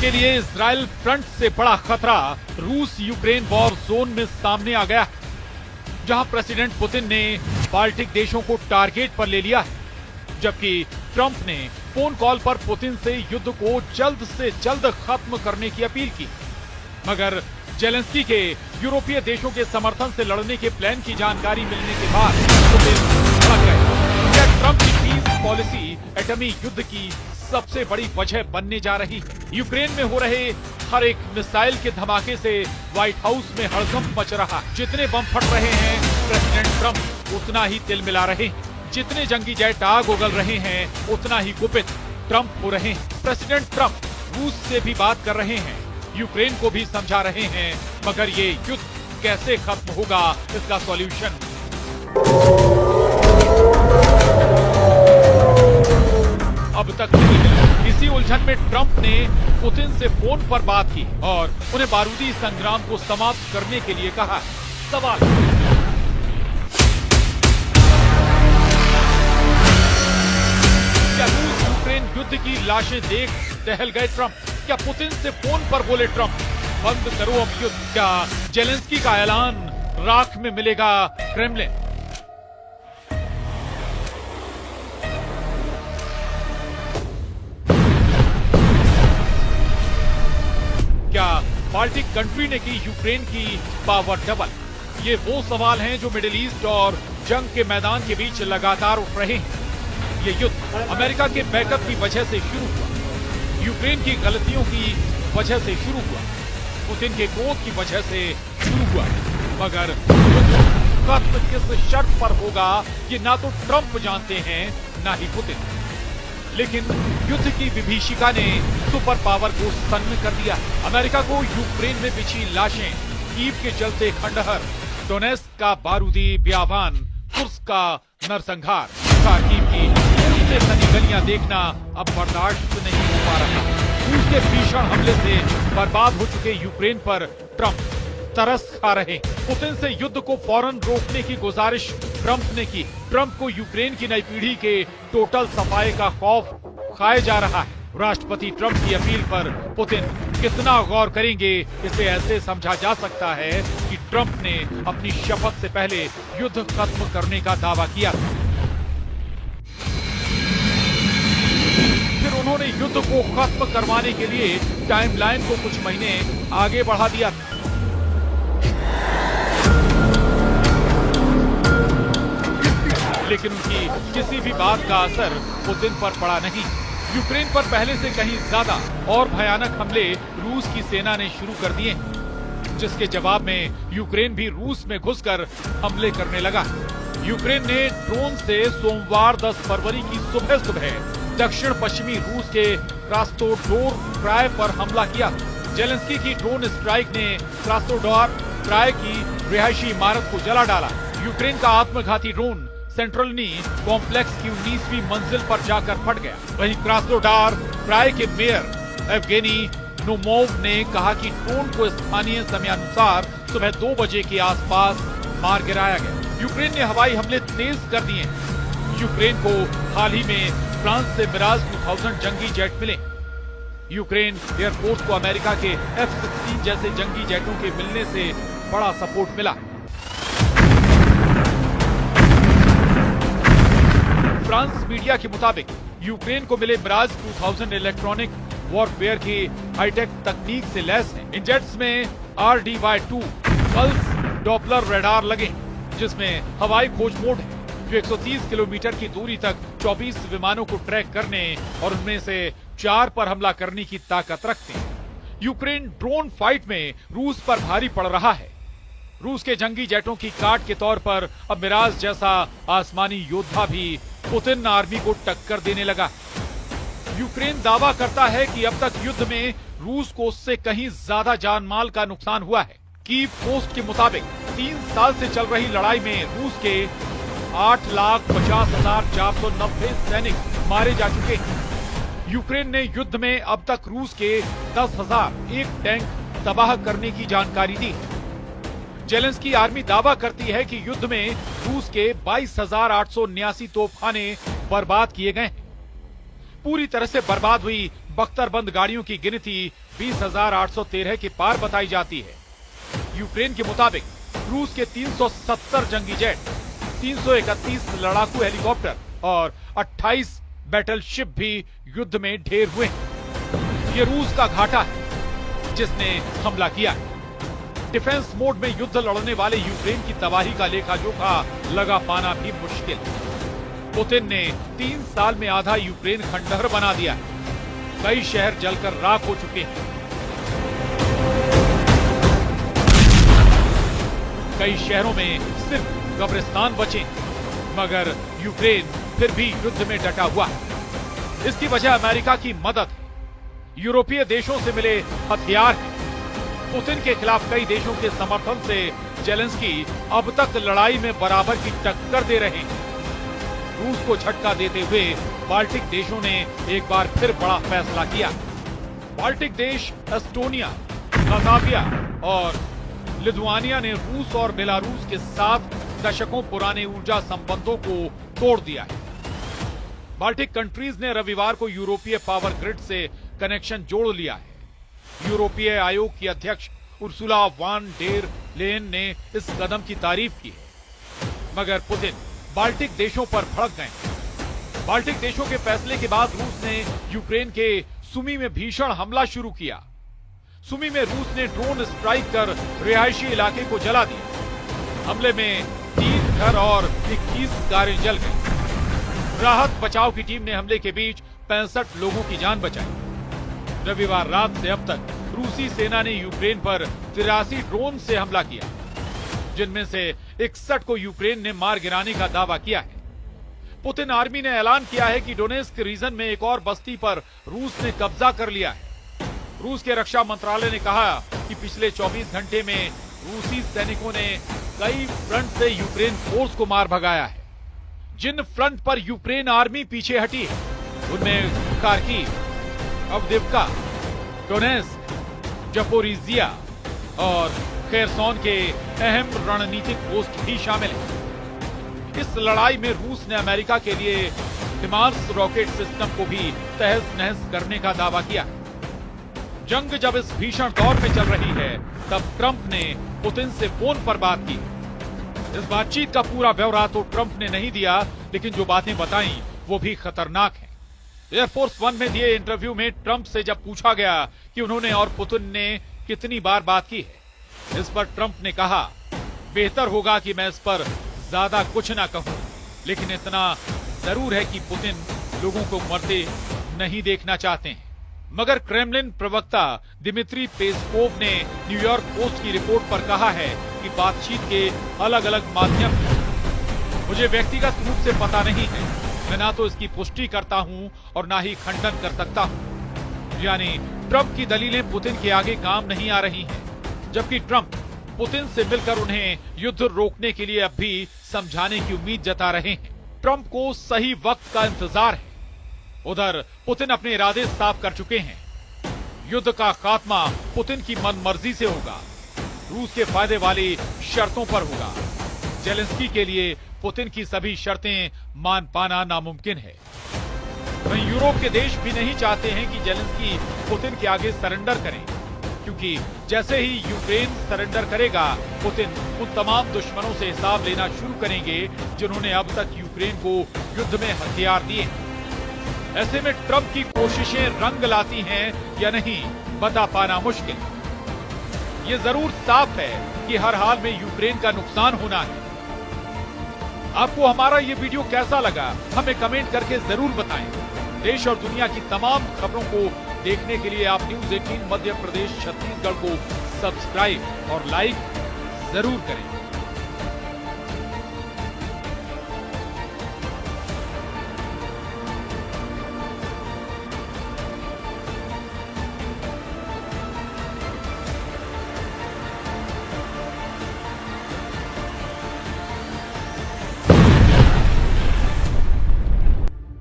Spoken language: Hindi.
के लिए इजराइल फ्रंट से बड़ा खतरा रूस यूक्रेन वॉर जोन में सामने आ गया, जहां प्रेसिडेंट पुतिन ने बाल्टिक देशों को टारगेट पर ले लिया है, जबकि ट्रंप ने फोन कॉल पर पुतिन से युद्ध को जल्द से जल्द खत्म करने की अपील की। मगर जेलेंस्की के यूरोपीय देशों के समर्थन से लड़ने के प्लान की जानकारी मिलने के बाद पुतिन भड़क गए। क्या ट्रंप की पीस पॉलिसी एटमी युद्ध की सबसे बड़ी वजह बनने जा रही? यूक्रेन में हो रहे हर एक मिसाइल के धमाके से व्हाइट हाउस में हड़कंप मच रहा। जितने बम फट रहे हैं प्रेसिडेंट ट्रंप उतना ही तिल मिला रहे हैं, जितने जंगी जेट आग उगल रहे हैं उतना ही कुपित ट्रंप हो रहे हैं। प्रेसिडेंट ट्रंप रूस से भी बात कर रहे हैं, यूक्रेन को भी समझा रहे हैं, मगर ये युद्ध कैसे खत्म होगा, इसका सॉल्यूशन अब तक नहीं मिला। इसी उलझन में ट्रंप ने पुतिन से फोन पर बात की और उन्हें बारूदी संग्राम को समाप्त करने के लिए कहा। सवाल, क्या रूस यूक्रेन युद्ध की लाशें देख दहल गए ट्रंप? क्या पुतिन से फोन पर बोले ट्रंप बंद करो अब युद्ध? क्या जेलेंस्की का ऐलान राख में मिलेगा क्रेमलिन? क्या बाल्टिक कंट्री ने की यूक्रेन की पावर डबल? ये वो सवाल हैं जो मिडिल ईस्ट और जंग के मैदान के बीच लगातार उठ रहे हैं। ये युद्ध अमेरिका के बैकअप की वजह से शुरू हुआ, यूक्रेन की गलतियों की वजह से शुरू हुआ, पुतिन के क्रोध की वजह से शुरू हुआ, मगर युद्ध किस शर्त पर होगा ये ना तो ट्रंप जानते हैं ना ही पुतिन। लेकिन युद्ध की विभीषिका ने सुपर पावर को सन्न कर दिया। अमेरिका को यूक्रेन में बिछी लाशें, कीव के चलते खंडहर, डोनेस्क का बारूदी ब्यावान, कुर्स्क का नरसंहार, खार्किव की से सनी गलियां देखना अब बर्दाश्त नहीं हो पा रहा। रूस के भीषण हमले से बर्बाद हो चुके यूक्रेन पर ट्रंप तरस खा रहे। पुतिन से युद्ध को फौरन रोकने की गुजारिश ट्रंप ने की। ट्रंप को यूक्रेन की नई पीढ़ी के टोटल सफाई का खौफ खाया जा रहा है। राष्ट्रपति ट्रंप की अपील पर पुतिन कितना गौर करेंगे, इसे ऐसे समझा जा सकता है कि ट्रंप ने अपनी शपथ से पहले युद्ध खत्म करने का दावा किया। फिर उन्होंने युद्ध को खत्म करवाने के लिए टाइमलाइन को कुछ महीने आगे बढ़ा दिया। लेकिन उनकी किसी भी बात का असर पुतिन पर पड़ा नहीं। यूक्रेन पर पहले से कहीं ज्यादा और भयानक हमले रूस की सेना ने शुरू कर दिए, जिसके जवाब में यूक्रेन भी रूस में घुसकर हमले करने लगा। यूक्रेन ने ड्रोन से सोमवार 10 फरवरी की सुबह दक्षिण पश्चिमी रूस के क्रास्नोदार क्राय पर हमला किया। जेलेंस्की की ड्रोन स्ट्राइक ने क्रास्नोदार क्राय की रिहायशी इमारत को जला डाला। यूक्रेन का आत्मघाती ड्रोन सेंट्रलनी कॉम्प्लेक्स की 19वीं मंजिल पर जाकर फट गया। वहीं क्रास्नोदार क्राय के मेयर एवगेनी नोमोव ने कहा कि ड्रोन को स्थानीय समयानुसार सुबह 2 बजे के आसपास मार गिराया गया। यूक्रेन ने हवाई हमले तेज कर दिए। यूक्रेन को हाल ही में फ्रांस से मिराज 2000 जंगी जेट मिले। यूक्रेन एयरफोर्स को अमेरिका के F-16 जैसे जंगी जेटों के मिलने से बड़ा सपोर्ट मिला। फ्रांस मीडिया के मुताबिक यूक्रेन को मिले मिराज 2000 इलेक्ट्रॉनिक वॉरफेयर की हाईटेक तकनीक से लैस हैं। इन जेट्स में RDY-2 पल्स डॉपलर रडार लगे, जिसमें हवाई खोज मोड है, जो 130 किलोमीटर की दूरी तक 24 विमानों को ट्रैक करने और उनमें से 4 पर हमला करने की ताकत रखते हैं। यूक्रेन ड्रोन फाइट में रूस पर भारी पड़ रहा है। रूस के जंगी जेटों की काट के तौर पर अब मिराज जैसा आसमानी योद्धा भी पुतिन आर्मी को टक्कर देने लगा। यूक्रेन दावा करता है कि अब तक युद्ध में रूस को उससे कहीं ज्यादा जान माल का नुकसान हुआ है। कीव पोस्ट के मुताबिक 3 साल से चल रही लड़ाई में रूस के 8,50,490 सैनिक मारे जा चुके हैं। यूक्रेन ने युद्ध में अब तक रूस के 10,001 टैंक तबाह करने की जानकारी दी। जेलेंस्की आर्मी दावा करती है कि युद्ध में रूस के 22,879 तोपखाने बर्बाद किए गए। पूरी तरह से बर्बाद हुई बख्तरबंद गाड़ियों की गिनती 20,813 के पार बताई जाती है। यूक्रेन के मुताबिक रूस के 370 जंगी जेट, 331 लड़ाकू हेलीकॉप्टर और 28 बैटलशिप भी युद्ध में ढेर हुए हैं। ये रूस का घाटा है जिसने हमला किया है। डिफेंस मोड में युद्ध लड़ने वाले यूक्रेन की तबाही का लेखा जोखा लगा पाना भी मुश्किल। पुतिन ने 3 साल में आधा यूक्रेन खंडहर बना दिया है। कई शहर जलकर राख हो चुके हैं। कई शहरों में सिर्फ कब्रिस्तान बचे, मगर यूक्रेन फिर भी युद्ध में डटा हुआ है। इसकी वजह अमेरिका की मदद है, यूरोपीय देशों से मिले हथियार हैं। पुतिन के खिलाफ कई देशों के समर्थन से जेलेंस्की अब तक लड़ाई में बराबर की टक्कर दे रहे हैं। रूस को झटका देते हुए बाल्टिक देशों ने एक बार फिर बड़ा फैसला किया। बाल्टिक देश एस्टोनिया, लातविया और लिथुआनिया ने रूस और बेलारूस के साथ दशकों पुराने ऊर्जा संबंधों को तोड़ दिया है। बाल्टिक कंट्रीज ने रविवार को यूरोपीय पावर ग्रिड से कनेक्शन जोड़ लिया है। यूरोपीय आयोग की अध्यक्ष उर्सुला वान डेर लेयन ने इस कदम की तारीफ की है, मगर पुतिन बाल्टिक देशों पर भड़क गए। बाल्टिक देशों के फैसले के बाद रूस ने यूक्रेन के सुमी में भीषण हमला शुरू किया। सुमी में रूस ने ड्रोन स्ट्राइक कर रिहायशी इलाके को जला दिया। हमले में 3 घर और 21 कारें जल गई। राहत बचाव की टीम ने हमले के बीच 65 लोगों की जान बचाई। रविवार रात से अब तक रूसी सेना ने यूक्रेन पर 83 ड्रोन से हमला किया, जिनमें से 61 को यूक्रेन ने मार गिराने का दावा किया है। पुतिन आर्मी ने ऐलान किया है कि डोनेस्क रीजन में एक और बस्ती पर रूस ने कब्जा कर लिया है। रूस के रक्षा मंत्रालय ने कहा कि पिछले 24 घंटे में रूसी सैनिकों ने कई फ्रंट से यूक्रेन फोर्स को मार भगाया है। जिन फ्रंट पर यूक्रेन आर्मी पीछे हटी है उनमें खार्किव, अवदिव्का, डोनेस्क, जपोरिजिया और खेरसोन के अहम रणनीतिक पोस्ट भी शामिल हैं। इस लड़ाई में रूस ने अमेरिका के लिए हिमार्स रॉकेट सिस्टम को भी तहस नहस करने का दावा किया है। जंग जब इस भीषण दौर में चल रही है, तब ट्रंप ने पुतिन से फोन पर बात की। इस बातचीत का पूरा ब्यौरा तो ट्रंप ने नहीं दिया, लेकिन जो बातें बताई वो भी खतरनाक हैं। एयरफोर्स 1 में दिए इंटरव्यू में ट्रंप से जब पूछा गया कि उन्होंने और पुतिन ने कितनी बार बात की है, इस पर ट्रंप ने कहा, बेहतर होगा कि मैं इस पर ज्यादा कुछ ना कहूं, लेकिन इतना जरूर है कि पुतिन लोगों को मरते नहीं देखना चाहते हैं। मगर क्रेमलिन प्रवक्ता दिमित्री पेस्कोव ने न्यूयॉर्क पोस्ट की रिपोर्ट पर कहा है कि बातचीत के अलग अलग माध्यम हैं। मुझे व्यक्तिगत रूप से पता नहीं है, मैं ना तो इसकी पुष्टि करता हूं और ना ही खंडन कर सकता हूं। यानी ट्रंप की दलीलें पुतिन के आगे काम नहीं आ रही हैं, जबकि ट्रंप पुतिन से मिलकर उन्हें युद्ध रोकने के लिए अब भी समझाने की उम्मीद जता रहे हैं। ट्रंप को सही वक्त का इंतजार है। उधर पुतिन अपने इरादे साफ कर चुके हैं। युद्ध का खात्मा पुतिन की मनमर्जी से होगा, रूस के फायदे वाली शर्तों पर होगा। जेलेंस्की के लिए पुतिन की सभी शर्तें मान पाना नामुमकिन है। वहीं यूरोप के देश भी नहीं चाहते हैं कि जेलेंस्की पुतिन के आगे सरेंडर करें, क्योंकि जैसे ही यूक्रेन सरेंडर करेगा, पुतिन उन तमाम दुश्मनों से हिसाब लेना शुरू करेंगे जिन्होंने अब तक यूक्रेन को युद्ध में हथियार दिए। ऐसे में ट्रंप की कोशिशें रंग लाती हैं या नहीं, बता पाना मुश्किल। ये जरूर साफ है कि हर हाल में यूक्रेन का नुकसान होना है। आपको हमारा ये वीडियो कैसा लगा, हमें कमेंट करके जरूर बताएं। देश और दुनिया की तमाम खबरों को देखने के लिए आप न्यूज़ 18 मध्य प्रदेश छत्तीसगढ़ को सब्सक्राइब और लाइक जरूर करें।